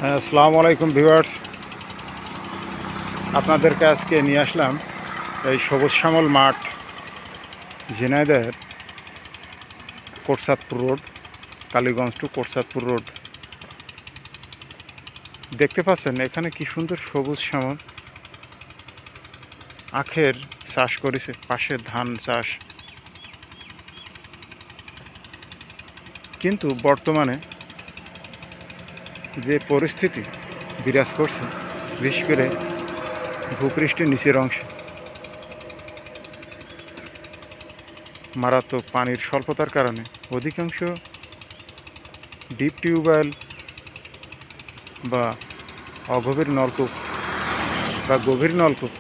হ্যাঁ, আসসালামু আলাইকুম ভিউয়ার্স। আপনাদেরকে আজকে নিয়ে আসলাম এই সবুজ শ্যামল মাঠ, ঝিনাইদহের Kotchandpur road, Kaliganj to Kotchandpur road. দেখতে পাচ্ছেন এখানে কি সুন্দর সবুজ শ্যামল। আখের চাষ করেছে, পাশে ধান চাষ। কিন্তু বর্তমানে যে পরিস্থিতি বিরাজ করছে, বিশেষ করে ভূপৃষ্ঠের নিচের অংশে মারাত্মক পানির স্বল্পতার কারণে অধিকাংশ ডিপ টিউবওয়েল বা অগভীর নলকূপ বা গভীর নলকূপ,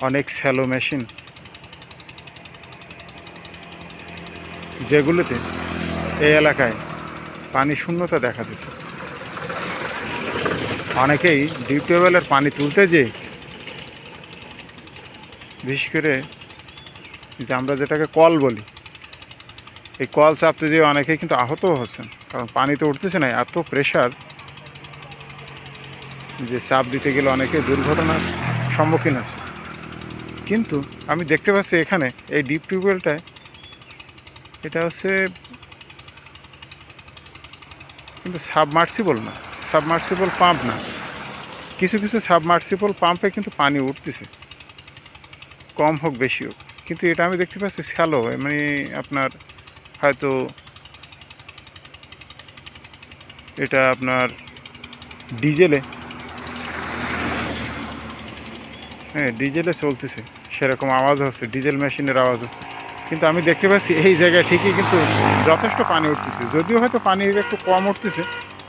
অনেক স্যালো মেশিন, যেগুলোতে এই এলাকায় পানি শূন্যতা দেখা দিচ্ছে। অনেকেই ডিপ টিউবওয়েলের পানি তুলতে যেয়ে, বিশেষ করে যে আমরা যেটাকে কল বলি, এই কল চাপতে যেয়ে অনেকেই কিন্তু আহতও হচ্ছেন, কারণ পানি তো উঠতেছে না, এত প্রেশার যে চাপ দিতে গেলে অনেকে দুর্ঘটনার সম্মুখীন হচ্ছে। কিন্তু আমি দেখতে পাচ্ছি এখানে এই ডিপ টিউবওয়েলটায়, এটা হচ্ছে কিন্তু সাবমার্সিবল না, সাবমার্সিবল পাম্প না। কিছু কিছু সাবমার্সিবল পাম্পে কিন্তু পানি উঠতেছে, কম হোক বেশি হোক। কিন্তু এটা আমি দেখতে পাচ্ছি স্যালো, মানে আপনার হয়তো এটা আপনার ডিজেলে, হ্যাঁ ডিজেলে চলতেছে, সেরকম আওয়াজ হচ্ছে, ডিজেল মেশিনের আওয়াজ হচ্ছে। কিন্তু আমি দেখতে পাচ্ছি এই জায়গায় ঠিকই কিন্তু যথেষ্ট পানি উঠতেছে, যদিও হয়তো পানি একটু কম উঠতেছে,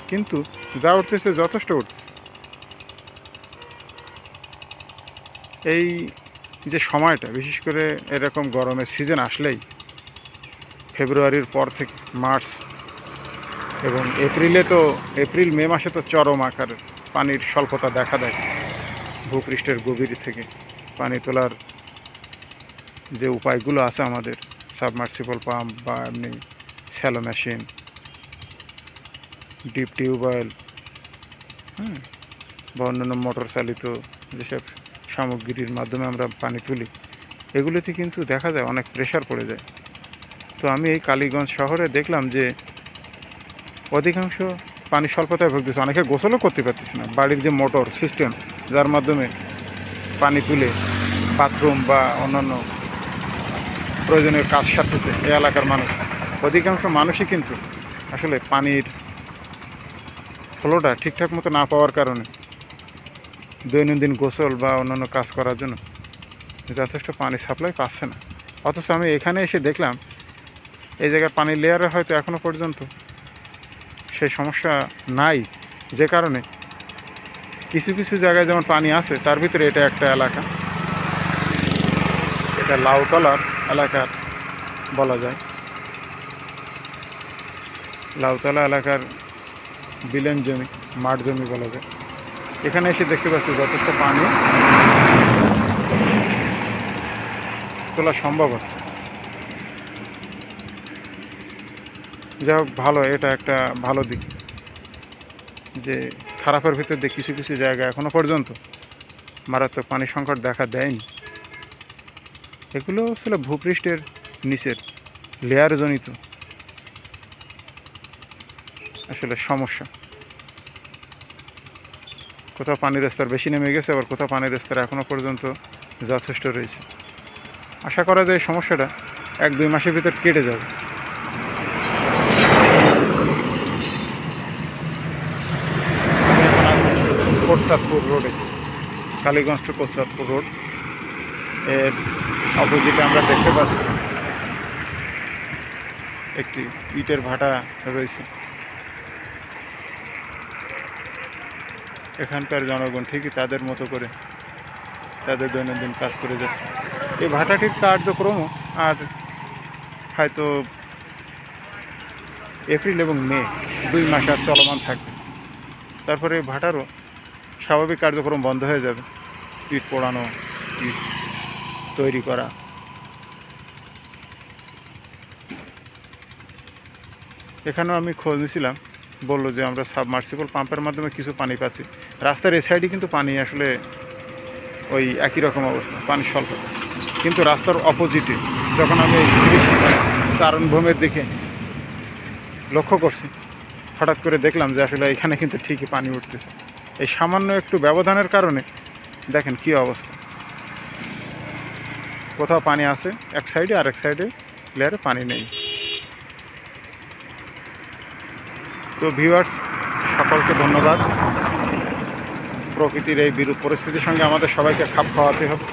কিন্তু যা উঠতেছে যথেষ্ট উঠতেছে। এই যে সময়টা, বিশেষ করে এরকম গরমের সিজন আসলেই, ফেব্রুয়ারির পর থেকে মার্চ এবং এপ্রিলে তো, এপ্রিল মে মাসে তো চরম আকার পানির স্বল্পতা দেখা দেয়। ভূপৃষ্ঠের গভীর থেকে পানি তোলার যে উপায়গুলো আছে আমাদের, সাবমার্সিবল পাম্প বা এমনি স্যালো মেশিন, ডিপ টিউবওয়েল, হ্যাঁ, বা অন্যান্য মোটর চালিত যেসব সামগ্রীর মাধ্যমে আমরা পানি তুলি, এগুলোতে কিন্তু দেখা যায় অনেক প্রেশার পড়ে যায়। তো আমি এই কালীগঞ্জ শহরে দেখলাম যে অধিকাংশ পানি স্বল্পতায় ভুগতেছে, অনেকে গোসলও করতে পারতেছে না। বাড়ির যে মোটর সিস্টেম, যার মাধ্যমে পানি তুলে বাথরুম বা অন্যান্য প্রয়োজনীয় কাজ সারতেছে এই এলাকার মানুষ, অধিকাংশ মানুষই কিন্তু আসলে পানির ফ্লোটা ঠিকঠাক মতো না পাওয়ার কারণে দৈনন্দিন গোসল বা অন্যান্য কাজ করার জন্য যথেষ্ট পানি সাপ্লাই পাচ্ছে না। অথচ আমি এখানে এসে দেখলাম এই জায়গার পানির লেয়ারে হয়তো এখনও পর্যন্ত সেই সমস্যা নাই, যে কারণে কিছু কিছু জায়গায় যেমন পানি আছে, তার ভিতরে এটা একটা এলাকা, এটা লাউতলার এলাকার বলা যায়, লাউতলা এলাকার বিলেন জমি, মাঠ জমি বলা যায়। এখানে এসে দেখতে পাচ্ছি যথেষ্ট পানি তোলা সম্ভব হচ্ছে। যাই হোক, ভালো, এটা একটা ভালো দিক যে খারাপের ভিতর দিয়ে কিছু কিছু জায়গা এখনও পর্যন্ত মারাত্মক পানি সংকট দেখা দেয়নি। এগুলো আসলে ভূপৃষ্ঠের নিচের লেয়ারজনিত আসলে সমস্যা। কোথাও পানির স্তর বেশি নেমে গেছে, আবার কোথাও পানির স্তর এখনও পর্যন্ত যথেষ্ট রয়েছে। আশা করা যায় এই সমস্যাটা 1-2 মাসের ভিতর কেটে যাবে। আমি এখন আছি কোটচাঁদপুর রোডে, কালীগঞ্জ টু কোটচাঁদপুর রোড। এর অপোজিটে আমরা দেখতে পাচ্ছি একটি ইটের ভাটা রয়েছে। এখানকার জনগণ ঠিকই তাদের মতো করে তাদের দৈনন্দিন কাজ করে যাচ্ছে। এই ভাটাটির কার্যক্রমও আর হয়তো এপ্রিল এবং মে 2 মাস আর চলমান থাকবে। তারপরে এই ভাটারও স্বাভাবিক কার্যক্রম বন্ধ হয়ে যাবে। ইট পোড়ানো, ইট তৈরি করা। এখানেও আমি খোঁজ নিয়েছিলাম বললো যে আমরা সাবমার্সিবল পাম্পের মাধ্যমে কিছু পানি পাচ্ছি। রাস্তার এই সাইডে কিন্তু পানি আসলে ওই একই রকম অবস্থা, পানি স্বল্প। কিন্তু রাস্তার অপোজিটে যখন আমি এই চারণভূমির দিকে লক্ষ্য করছি, হঠাৎ করে দেখলাম যে আসলে এখানে কিন্তু ঠিকই পানি উঠতেছে। এই সামান্য একটু ব্যবধানের কারণে দেখেন কী অবস্থা, কোথাও পানি আছে এক সাইডে, আর এক সাইডে লেয়ারে পানি নেই। তো ভিউয়ার্স, সকলকে ধন্যবাদ। প্রকৃতির এই বিরূপ পরিস্থিতির সঙ্গে আমাদের সবাইকে খাপ খাওয়াতে হবে,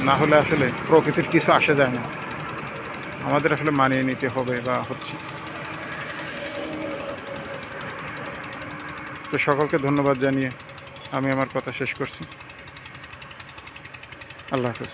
না হলে আসলে প্রকৃতির কিছু আসে যায় না, আমাদের আসলে মানিয়ে নিতে হবে বা হচ্ছে। তো সকলকে ধন্যবাদ জানিয়ে আমি আমার কথা শেষ করছি। আল্লাহ হাফেজ।